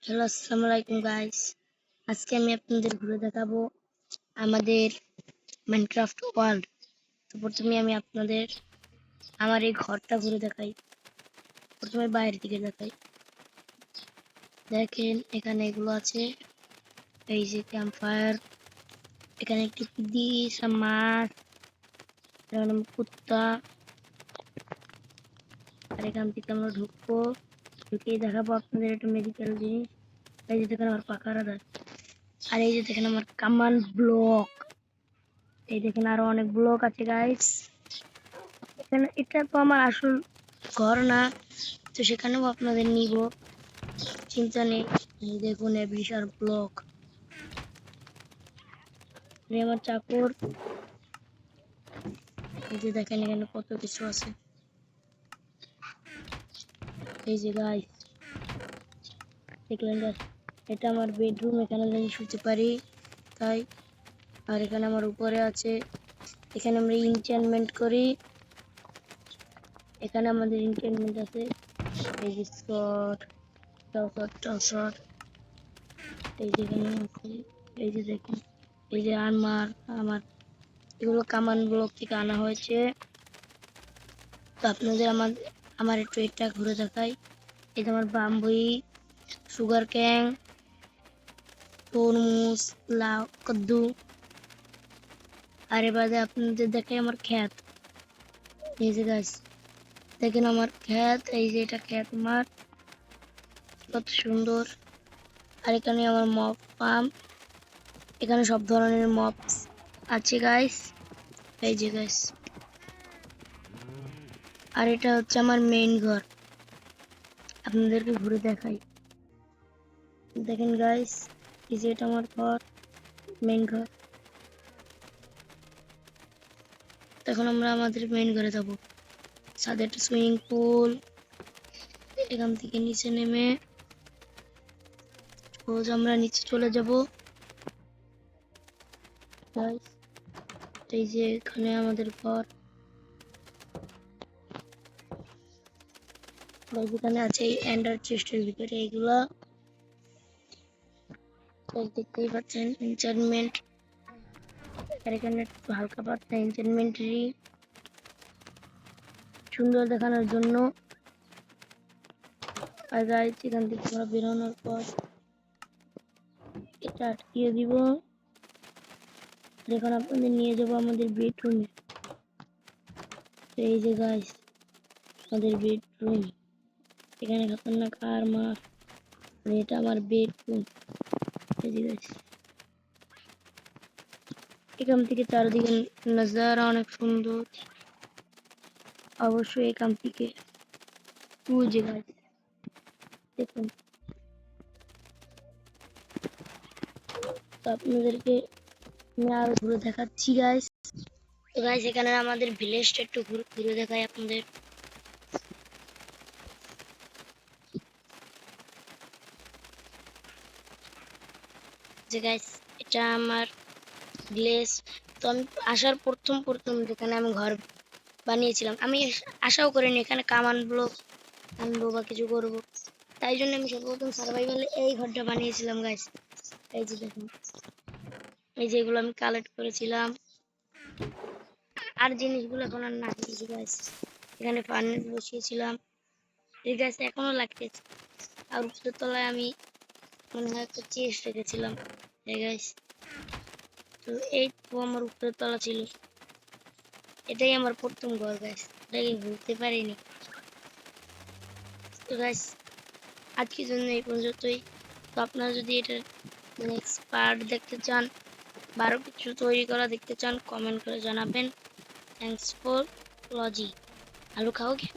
Hello, আসসালামু আলাইকুম guys. আজকে আমি আপনাদের ঘুরে দেখাবো আমাদের মাইনক্রাফট ওয়ার্ল্ড। তো প্রথমে আমি আপনাদের আমার এই ঘরটা ঘুরে দেখাই। প্রথমে বাইরের দিকে দেখাই। দেখেন এখানে এগুলো আছে, এই যে ক্যাম্প ফায়ার, এখানে একটি পিস মাছ, এখানে কুত্তা। আর এখান থেকে আমরা ঢুকবো, ঢুকেই দেখাবো আপনাদের একটা মেডিকেল জিনিস। এই যে দেখেন আমার পাকা রাডার, আর এই যে দেখেন আমার কামান ব্লক। এই দেখেন আরো অনেক ব্লক আছে গাইস। এখানে এটা তো আমার আসল ঘর না, তো সেখানেও আপনাদের নিব, চিন্তা নেই। এই দেখুন এই বিশাল ব্লক, আমার চাকর। এই যে দেখেন এখানে কত কিছু আছে। এই যে গাইস দেখলেন গাইস, এটা আমার বেডরুম, এখানে আমি শুতে পারি তাই। আর এখানে আমার উপরে আছে, এখানে আমরা এনচ্যান্টমেন্ট করি। এখানে আমাদের এনচ্যান্টমেন্ট আছে, এই যে শট টসট, এই যে এখানে আছে, এই যে দেখুন এই যে আমার এগুলো কামান ব্লক থেকে আনা হয়েছে। তো আপনাদের আমার একটু এটা ঘুরে দেখাই। এই যে আমার বাম্বুই, সুগার ক্যাং, তরমুজ, লাউ, কদ্দু। আর এবারে আপনাদের দেখাই আমার ক্ষেত। এই যে গাছ দেখেন আমার ক্ষেত, এই যে এটা ক্ষেত আমার, কত সুন্দর। আর এখানে আমার মপ ফার্ম, এখানে সব ধরনের মপ আছে গাইস। এই যে গাইস, আর এটা হচ্ছে আমার মেইন ঘর, আপনাদেরকে ঘুরে দেখাই। দেখেন গাইস, এই যে এটা আমার ঘর, মেইন ঘর। এখন আমরা আমাদের মেইন ঘরে যাব। ছাদে একটা সুইমিং পুল, এখান থেকে নিচে নেমে রোজ আমরা নিচে চলে যাব। গাইস এই যে এখানে আমাদের ঘর, এখানে আছে এই এন্ডার চেস্টের ভিতরে এইগুলা দেখতেই পাচ্ছেন এনচান্টমেন্ট। আর এখানে একটু হালকা পাতলা এনচান্টমেন্টারি সুন্দর দেখানোর জন্য। আর গাইস এখান থেকে আমরা বেরোনোর পর এটা আটকিয়ে দিব। এখন আপনাদের নিয়ে যাব আমাদের বেডরুমে। এই যে গাইস আমাদের বেডরুম, এখানে খতরনাক আর মার, এটা আমার বেডরুম। এই যে গাইস এখান থেকে চারিদিকে নজারা অনেক সুন্দর, অবশ্যই এখান থেকে যে গাইস দেখুন। তো আপনাদেরকে আমি আরো ঘুরে দেখাচ্ছি গাইস। তো গাইস এখানে আমাদের ভিলেজটা একটু ঘুরে দেখাই আপনাদের। যে গাইস এটা আমার ভিলেজ। তো আমি আসার প্রথম যেখানে আমি ঘর বানিয়েছিলাম, আমি আশাও করিনি এখানে কামান ব্লক আনবো বা কিছু করবো। তাই জন্য আমি সর্বপ্রথম সার্ভাইভালে এই ঘরটা বানিয়েছিলাম গাইস। এই যে দেখুন, এই যে এগুলো আমি কালেক্ট করেছিলাম, আর জিনিসগুলো এখন আর নাই। এই যে গাইস এখানে ফার্নেস বসিয়েছিলাম, এই গাছ এখনো লাগতেছে। আর উপরের তলায় আমি মনে হয় একটা চেস্ট রেখেছিলাম। এই গাইস তো এই তো আমার উপরের তলা ছিল, এটাই আমার প্রথম ঘর গাইস, এটাকে ভুলতে পারিনি। তো গাইস আজকের জন্য এই পর্যন্তই। তো আপনারা যদি এটা নেক্সট পার্ট দেখতে চান বা আরো কিছু তৈরি করা দেখতে চান, কমেন্ট করে জানাবেন। Thanks for watching. আলু খাও কি?